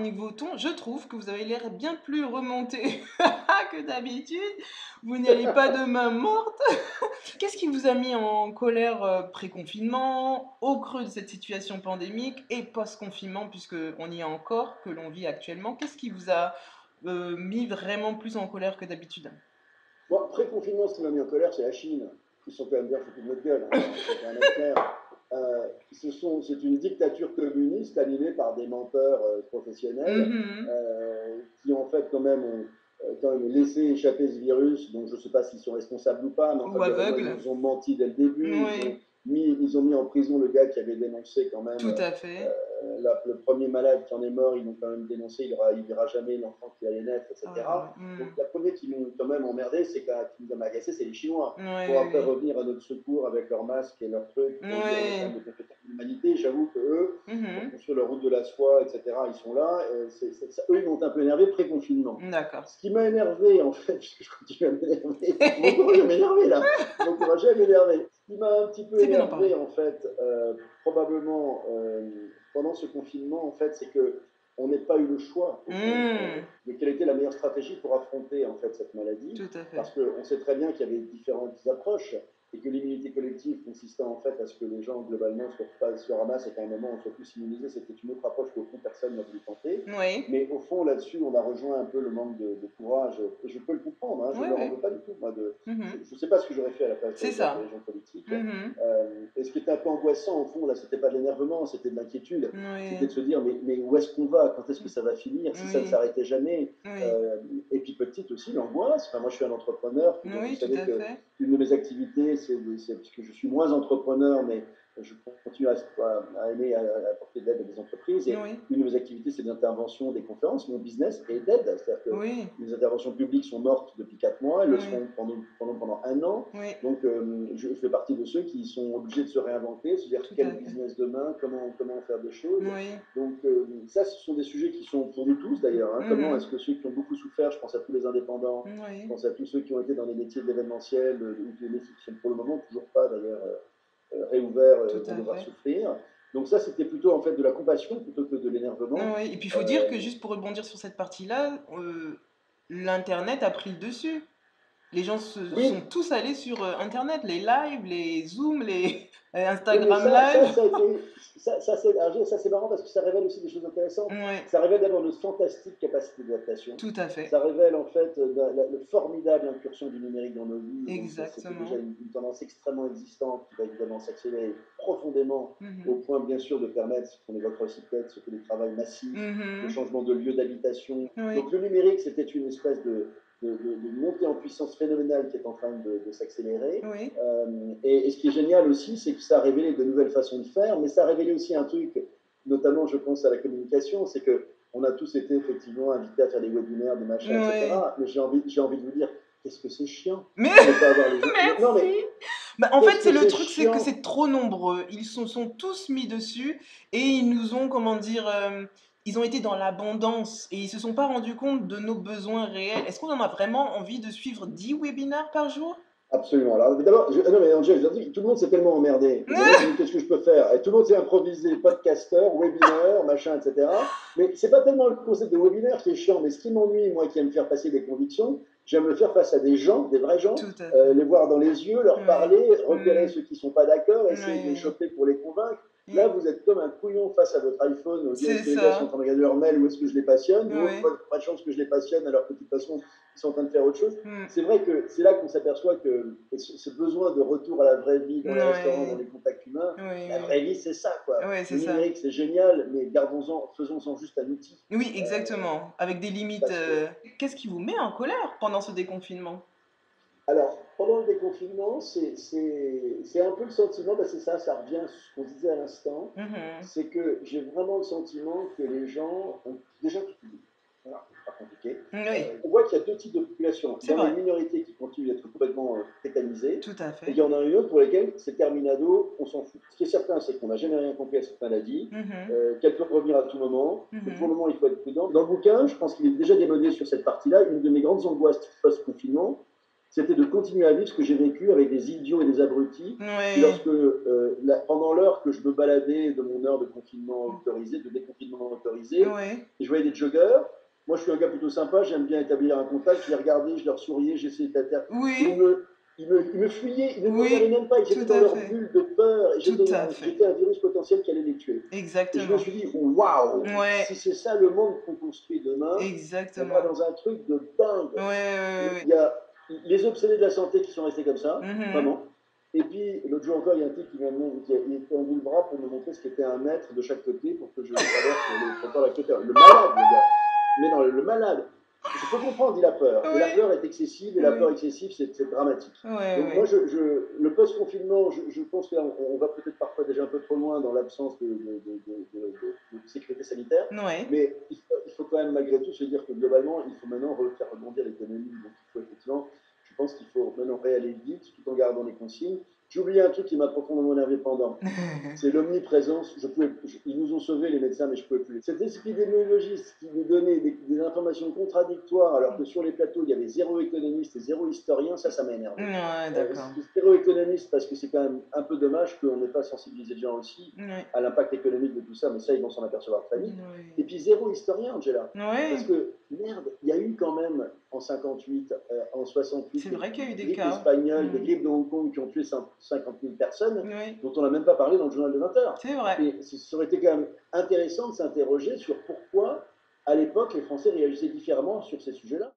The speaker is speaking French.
niveau ton, je trouve que vous avez l'air bien plus remonté que d'habitude. Vous n'y allez pas de main morte. Qu'est-ce qui vous a mis en colère pré-confinement, au creux de cette situation pandémique et post-confinement, puisque on y est encore, que l'on vit actuellement? Qu'est-ce qui vous a mis vraiment plus en colère que d'habitude? Bon, pré-confinement, ce qui m'a mis en colère, c'est la Chine. Ils sont quand même bien foutus de notre gueule, hein, on va quand même être clair. C'est une dictature communiste animée par des menteurs professionnels Mhm. qui, en fait, quand même laissé échapper ce virus. Donc, je ne sais pas s'ils sont responsables ou pas, mais enfin, Ou globalement, ils aveugle? nous ont menti dès le début. Oui, Ils ont mis en prison le gars qui avait dénoncé quand même tout à fait. le premier malade qui en est mort. Ils l'ont quand même dénoncé. Il ne verra jamais l'enfant qui allait naître, Oh là là. etc. Donc, la première qui nous quand même emmerdé, qui nous a agacé, c'est les Chinois. Oui, Pour oui, après oui. revenir à notre secours avec leurs masques et leurs trucs pour dire il y a quand Oui. même des compétences de l'humanité. J'avoue que eux, pour Mhm. construire leur route de la soie, etc., ils sont là. Eux, ils m'ont un peu énervé pré-confinement. D'accord. Ce qui m'a énervé, en fait, puisque je continue à m'énerver, vous m'encouragez à m'énerver là, vous m'encouragez à m'énerver. Ce qui m'a un petit peu C'est bien d'en parler. énervé, en fait, probablement pendant ce confinement, en fait, c'est que on n'ait pas eu le choix, au fond, Hmm, de quelle était la meilleure stratégie pour affronter, en fait, cette maladie, tout à parce fait. qu'on sait très bien qu'il y avait différentes approches, et que l'immunité collective consistant, en fait, à ce que les gens, globalement, se ramassent et qu'à un moment, on soit tous immunisés, c'était une autre approche qu'au fond, personne n'a voulu tenter. Oui, Mais au fond, là-dessus, on a rejoint un peu le manque de courage, et je peux le comprendre, hein, je oui, ne leur en oui. veux pas du tout. Moi, je Mhm. ne sais pas ce que j'aurais fait à la place C'est leurs ça. dirigeants politiques. Mhm. Et ce qui était un peu angoissant, au fond, là, c'était pas de l'énervement, c'était de l'inquiétude. C'était Oui, de se dire, mais où est-ce qu'on va? Quand est-ce que ça va finir? Si ça ne oui, s'arrêtait jamais? oui, Euh, et puis petite aussi, l'angoisse. Enfin, moi, je suis un entrepreneur, donc vous oui, tout savez à que fait. une de mes activités, parce que je suis moins entrepreneur, mais je continue à aimer à apporter de l'aide à des entreprises. Et Oui, une de mes activités, c'est l'intervention, des conférences. Mon business est d'aide. C'est-à-dire que oui, les interventions publiques sont mortes depuis 4 mois, elles le oui, seront pendant un an. oui, Donc, je fais partie de ceux qui sont obligés de se réinventer, se dire tout quel à fait. business demain, comment faire des choses. Oui, Donc, ça, ce sont des sujets qui sont pour nous tous d'ailleurs. Hein. Comment est-ce mhm. que ceux qui ont beaucoup souffert, je pense à tous les indépendants, je Oui, pense à tous ceux qui ont été dans les métiers de l'événementiel, ou des métiers qui sont pour le moment toujours pas d'ailleurs réouverts, tout vont à devoir fait. souffrir. Donc ça, c'était plutôt en fait de la compassion plutôt que de l'énervement. Oui, et puis il faut dire Euh, que juste pour rebondir sur cette partie-là, l'Internet a pris le dessus. Les gens sont oui, tous allés sur Internet, les lives, les Zooms, les oui, mais Instagram Live. ça a été, ça c'est marrant parce que ça révèle aussi des choses intéressantes. Oui, Ça révèle d'abord notre fantastique capacité d'adaptation. tout à fait. Ça révèle en fait le formidable incursion du numérique dans nos vies. Donc c'était déjà Exactement. une tendance extrêmement existante qui va évidemment s'accélérer profondément au Mhm. point bien sûr de permettre ce qu'on évoquera aussi peut-être, ce télétravail massif, le Mhm. changement de lieu d'habitation. Oui, Donc le numérique c'était une espèce de montée en puissance phénoménale qui est en train de s'accélérer. oui, Et ce qui est génial aussi, c'est que ça a révélé de nouvelles façons de faire, mais ça a révélé aussi un truc, notamment je pense à la communication, c'est que on a tous été effectivement invités à faire des webinaires, des machins, oui. etc. Mais j'ai envie de vous dire, qu'est-ce que c'est chiant Mais de ne pas avoir les gens. Non mais, merci. Bah, en fait, qu'est-ce c'est que le c'est truc, c'est que chiant. c'est trop nombreux. Ils se sont tous mis dessus et ils nous ont, comment dire, ils ont été dans l'abondance et ils se sont pas rendus compte de nos besoins réels. Est-ce qu'on en a vraiment envie de suivre 10 webinaires par jour? Absolument. Alors, d'abord, non, mais Angel, je dis, tout le monde s'est tellement emmerdé. Et moi, je me dis, qu'est-ce que je peux faire? Et tout le monde s'est improvisé, podcasteur, webinaire, machin, etc. Mais c'est pas tellement le concept de webinaire qui est chiant, mais ce qui m'ennuie, moi, qui aime faire passer des convictions, j'aime le faire face à des gens, des vrais gens, Tout à fait. les voir dans les yeux, leur Oui. parler, repérer Mm. ceux qui sont pas d'accord, essayer de les Oui. choper pour les convaincre. Là, Mm. vous êtes comme un couillon face à votre iPhone, vous dire C'est est-ce que les gars sont en ça. train de regarder leur mail ou est-ce que je les passionne? Bon, Oui. pas de chance que je les passionne alors que de toute façon, ils sont en train de faire autre chose. Mm. C'est vrai que c'est là qu'on s'aperçoit que ce besoin de retour à la vraie vie, dans les restaurants, dans Oui. les contacts humains, Oui, la oui. vraie vie, c'est ça, quoi. Oui, c'est Le ça. numérique, c'est génial, mais gardons-en, faisons-en juste un outil. Oui, Euh, exactement. Avec des limites. parce que, Qu'est-ce qui vous met en colère pendant ce déconfinement? alors, pendant le déconfinement, c'est un peu le sentiment, ben c'est ça revient à ce qu'on disait à l'instant, Mhm. c'est que j'ai vraiment le sentiment que les gens ont déjà tout oublié. Voilà, c'est pas compliqué. Oui, On voit qu'il y a deux types de populations. Il y c'est en a vrai. une minorité qui continue d'être complètement tétanisée, Tout à et il fait. y en a une autre pour laquelle c'est terminado, on s'en fout. Ce qui est certain, c'est qu'on n'a jamais rien compris à cette maladie, Mhm. qu'elle peut revenir à tout moment, que pour le Mhm. moment, il faut être prudent. Dans le bouquin, je pense qu'il est déjà démodé sur cette partie-là. Une de mes grandes angoisses post-confinement, c'était de continuer à vivre ce que j'ai vécu avec des idiots et des abrutis qui, Ouais. pendant l'heure que je me baladais de mon heure de confinement autorisé, de déconfinement autorisé, Ouais. et je voyais des joggeurs. Moi, je suis un gars plutôt sympa, j'aime bien établir un contact. Je les regardais, je leur souriais, j'essayais d'être. Et Oui. ils me fuyaient, ils ne me regardaient Oui. même pas, ils Tout étaient dans à leur fait. bulle de peur. Et Tout à fait. j'étais un virus potentiel qui allait les tuer. Et je me Exactement. suis dit, waouh, Ouais. si c'est ça le monde qu'on construit demain, on va Exactement. dans un truc de dingue. Ouais, ouais, ouais, Il y a les obsédés de la santé qui sont restés comme ouais. ça, Mhm. vraiment. Et puis, l'autre jour encore, il y a un type qui a tendu le bras pour me montrer ce qu'était un mètre de chaque côté pour que je traverse le trottoir à côté. Le malade, le gars. Mais non, le malade. Je peux comprendre, il a peur. Et la Oui. peur est excessive, et la peur Oui. excessive, c'est dramatique. Ouais, Donc moi, ouais. le post-confinement, je pense qu'on va peut-être parfois déjà un peu trop loin dans l'absence de sécurité sanitaire, Ouais. mais il faut quand même malgré tout se dire que globalement, il faut maintenant faire rebondir l'économie. Donc il faut effectivement, je pense qu'il faut maintenant réaller vite tout en gardant les consignes. J'ai oublié un truc qui m'a profondément énervé pendant. C'est l'omniprésence. Ils nous ont sauvés, les médecins, mais je ne pouvais plus. Cet épidémiologiste qui nous donnait des informations contradictoires, alors que sur les plateaux, il y avait zéro économiste et zéro historien, ça m'a énervé. Ouais, d'accord. Zéro économiste, parce que c'est quand même un peu dommage qu'on n'ait pas sensibilisé les gens aussi Ouais. à l'impact économique de tout ça, mais ça, ils vont s'en apercevoir très vite. Et Ouais. puis zéro historien, Angela. Parce Ouais. que, merde, il y a eu quand même en 58, en 68, C'est vrai qu'il y a eu des des grippes cas. espagnoles, des Mhm. grippes de Hong Kong qui ont tué 50 000 personnes, Oui. dont on n'a même pas parlé dans le journal de 20 heures. C'est vrai. Et ça aurait été quand même intéressant de s'interroger sur pourquoi, à l'époque, les Français réagissaient différemment sur ces sujets-là.